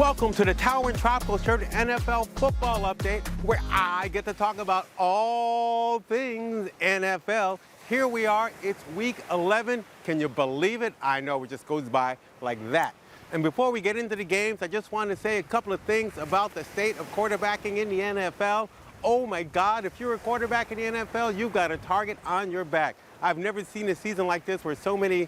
Welcome to the Tower and Tropical Shirt NFL Football Update, where I get to talk about all things NFL. Here we are, it's week 11. Can you believe it? I know, it just goes by like that. And before we get into the games, I just want to say a couple of things about the state of quarterbacking in the NFL. Oh my God, if you're a quarterback in the NFL, you've got a target on your back. I've never seen a season like this where so many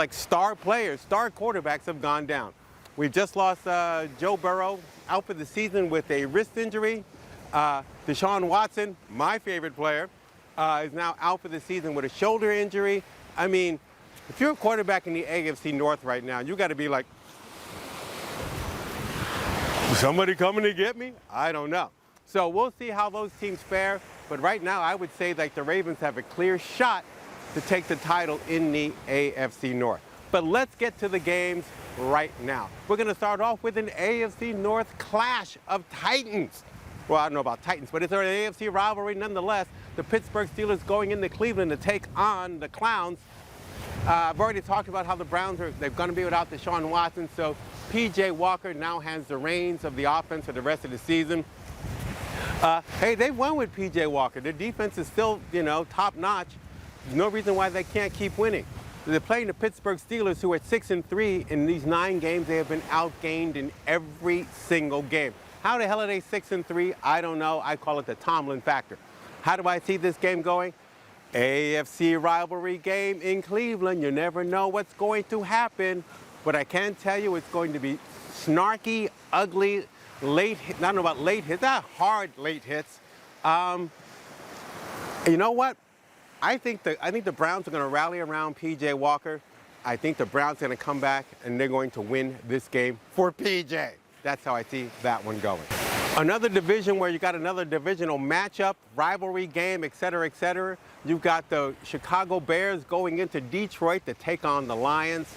star players, star quarterbacks have gone down. We've just lost Joe Burrow out for the season with a wrist injury. Deshaun Watson, my favorite player, is now out for the season with a shoulder injury. I mean, if you're a quarterback in the AFC North right now, you got to be like, somebody coming to get me? I don't know. So we'll see how those teams fare. But right now, I would say that the Ravens have a clear shot to take the title in the AFC North. But let's get to the games right now. We're going to start off with an AFC North clash of titans. Well, I don't know about titans, but it's an AFC rivalry nonetheless. The Pittsburgh Steelers going into Cleveland to take on the Clowns. I've already talked about how the Browns they're going to be without Deshaun Watson, so P.J. Walker now has the reins of the offense for the rest of the season. Hey, they won with P.J. Walker. Their defense is still, top-notch. There's no reason why they can't keep winning. They're playing the Pittsburgh Steelers, who are 6-3 in these 9 games. They have been outgained in every single game. How the hell are they 6-3? I don't know. I call it the Tomlin factor. How do I see this game going? AFC rivalry game in Cleveland. You never know what's going to happen. But I can tell you it's going to be snarky, ugly, late hit. I don't know about late hits. Hard late hits. You know what? I think the Browns are going to rally around P.J. Walker. I think the Browns are going to come back and they're going to win this game for P.J. That's how I see that one going. Another division where you got another divisional matchup, rivalry game, et cetera, et cetera. You've got the Chicago Bears going into Detroit to take on the Lions.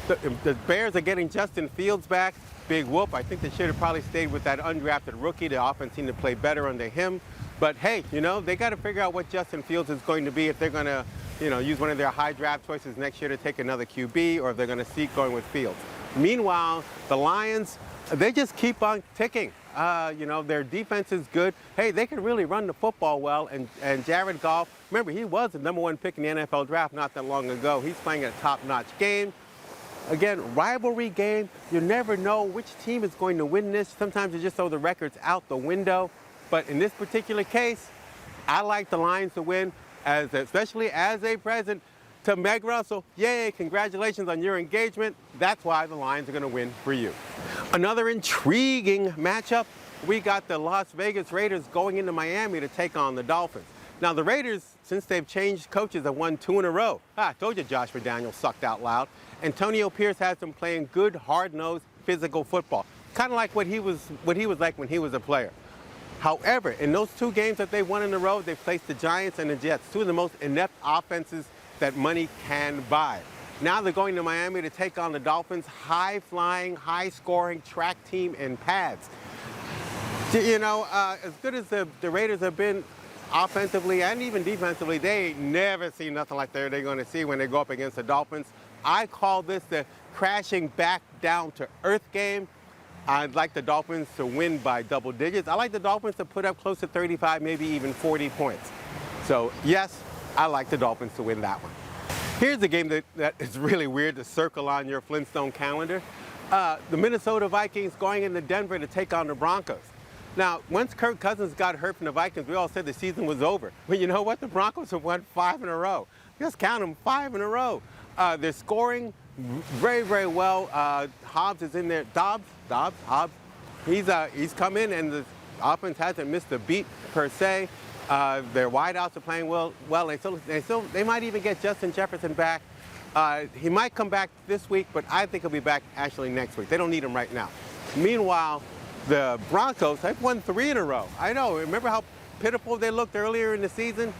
The Bears are getting Justin Fields back. Big whoop. I think they should have probably stayed with that undrafted rookie. The offense seemed to play better under him. But hey, they got to figure out what Justin Fields is going to be, if they're going to, use one of their high draft choices next year to take another QB, or if they're going to seek going with Fields. Meanwhile, the Lions, they just keep on ticking. Their defense is good. Hey, they can really run the football well. And Jared Goff, remember, he was the #1 pick in the NFL draft not that long ago. He's playing a top-notch game. Again, rivalry game. You never know which team is going to win this. Sometimes you just throw the records out the window. But in this particular case, I like the Lions to win, especially as a present to Meg Russell. Yay, congratulations on your engagement. That's why the Lions are going to win for you. Another intriguing matchup, we got the Las Vegas Raiders going into Miami to take on the Dolphins. Now, the Raiders, since they've changed coaches, have won 2 in a row. I told you Josh McDaniels sucked out loud. Antonio Pierce has them playing good, hard-nosed, physical football, kind of like what he was like when he was a player. However, in those 2 games that they won in a row, they faced the Giants and the Jets, 2 of the most inept offenses that money can buy. Now they're going to Miami to take on the Dolphins, high-flying, high-scoring track team in pads. As good as the Raiders have been offensively and even defensively, they ain't never seen nothing like they're going to see when they go up against the Dolphins. I call this the crashing back down to earth game. I'd like the Dolphins to win by double digits. I like the Dolphins to put up close to 35, maybe even 40 points. So, yes, I like the Dolphins to win that one. Here's a game that is really weird to circle on your Flintstone calendar. The Minnesota Vikings going into Denver to take on the Broncos. Now, once Kirk Cousins got hurt from the Vikings, we all said the season was over. But you know what? The Broncos have won 5 in a row. Just count them, 5 in a row. They're scoring very, very well. Hobbs is in there. Hobbs. He's come in, and the offense hasn't missed a beat per se. Their wideouts are playing well. They might even get Justin Jefferson back. He might come back this week, but I think he'll be back actually next week. They don't need him right now. Meanwhile, the Broncos, they've won 3 in a row. I know. Remember how pitiful they looked earlier in the season?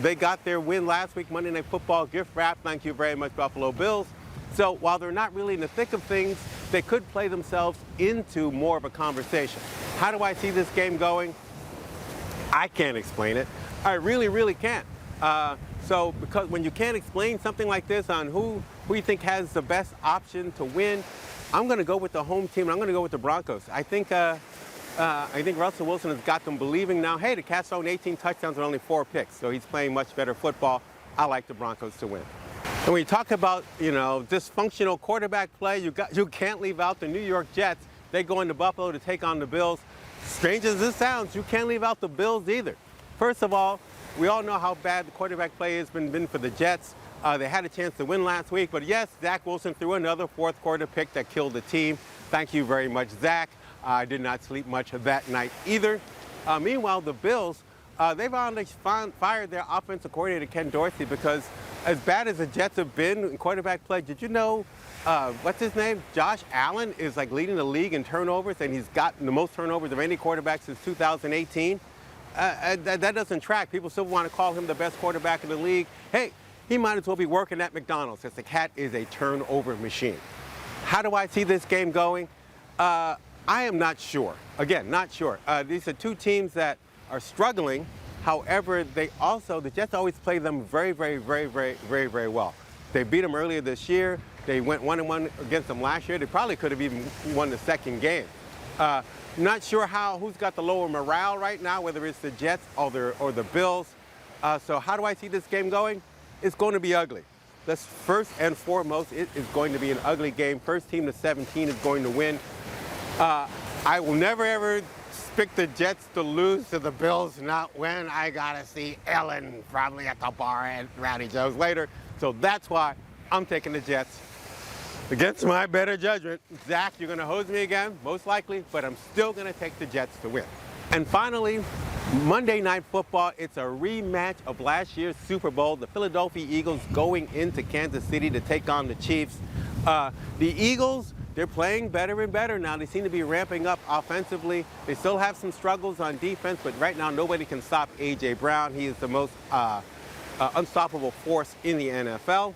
They got their win last week, Monday Night Football, gift wrap. Thank you very much, Buffalo Bills. So while they're not really in the thick of things, they could play themselves into more of a conversation. How do I see this game going? I can't explain it. I really, really can't. Because when you can't explain something like this on who you think has the best option to win, I'm going to go with the home team. I'm going to go with the Broncos. I think Russell Wilson has got them believing now, hey, the Cat's thrown 18 touchdowns and only 4 picks, so he's playing much better football. I like the Broncos to win. And when you talk about, dysfunctional quarterback play, you can't leave out the New York Jets. They go into Buffalo to take on the Bills. Strange as this sounds, you can't leave out the Bills either. First of all, we all know how bad the quarterback play has been for the Jets. They had a chance to win last week, but yes, Zach Wilson threw another fourth quarter pick that killed the team. Thank you very much, Zach. I did not sleep much that night either. Meanwhile, the Bills, they've already fired their offensive coordinator, Ken Dorsey, because as bad as the Jets have been in quarterback play, did you know, what's his name? Josh Allen is like leading the league in turnovers, and he's gotten the most turnovers of any quarterback since 2018. That doesn't track. People still want to call him the best quarterback in the league. Hey, he might as well be working at McDonald's, because the Cat is a turnover machine. How do I see this game going? I am not sure. Again, not sure. These are two teams that are struggling. However, the Jets always play them very, very, very, very, very, very well. They beat them earlier this year. They went 1-1 against them last year. They probably could have even won the second game. Not sure who's got the lower morale right now, whether it's the Jets or the Bills. So how do I see this game going? It's going to be ugly. That's first and foremost, it is going to be an ugly game. First team to 17 is going to win. I will never, ever pick the Jets to lose to the Bills, not win. I got to see Ellen probably at the bar at Rowdy Joe's later. So that's why I'm taking the Jets. Against my better judgment, Zach, you're going to hose me again, most likely, but I'm still going to take the Jets to win. And finally, Monday Night Football, it's a rematch of last year's Super Bowl. The Philadelphia Eagles going into Kansas City to take on the Chiefs. The Eagles, they're playing better and better now. They seem to be ramping up offensively. They still have some struggles on defense, but right now nobody can stop A.J. Brown. He is the most unstoppable force in the NFL.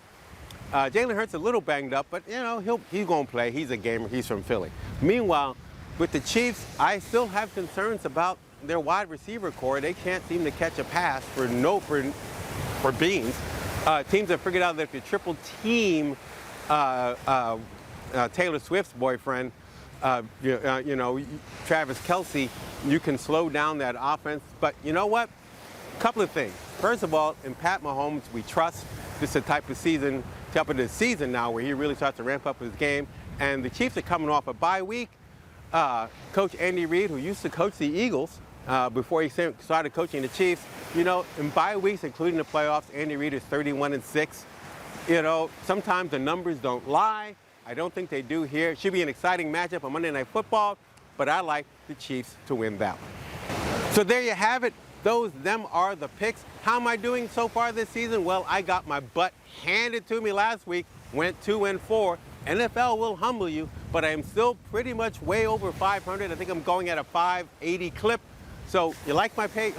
Jalen Hurts a little banged up, but he's going to play. He's a gamer. He's from Philly. Meanwhile, with the Chiefs, I still have concerns about their wide receiver core. They can't seem to catch a pass for beans. Teams have figured out that if you triple team Taylor Swift's boyfriend, Travis Kelce, you can slow down that offense. But you know what? A couple of things. First of all, in Pat Mahomes, we trust. This is the type of the season now where he really starts to ramp up his game. And the Chiefs are coming off a bye week. Coach Andy Reid, who used to coach the Eagles before he started coaching the Chiefs, in bye weeks, including the playoffs, Andy Reid is 31-6. Sometimes the numbers don't lie. I don't think they do here. It should be an exciting matchup on Monday Night Football, but I like the Chiefs to win that one. So there you have it. Them are the picks. How am I doing so far this season? Well, I got my butt handed to me last week, went 2-4. NFL will humble you, but I am still pretty much way over 500. I think I'm going at a 580 clip. So you like my picks,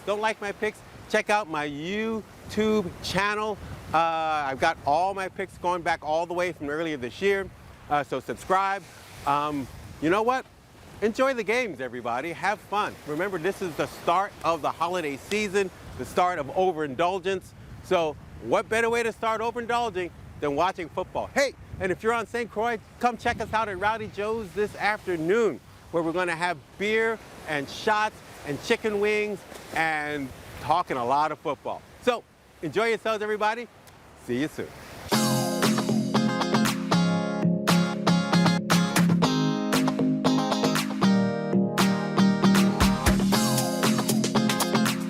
don't like my picks, check out my YouTube channel. I've got all my picks going back all the way from earlier this year. So subscribe. You know what? Enjoy the games, everybody. Have fun. Remember, this is the start of the holiday season, the start of overindulgence. So what better way to start overindulging than watching football? Hey, and if you're on St. Croix, come check us out at Rowdy Joe's this afternoon, where we're going to have beer and shots and chicken wings and talking a lot of football. So enjoy yourselves, everybody. See you soon.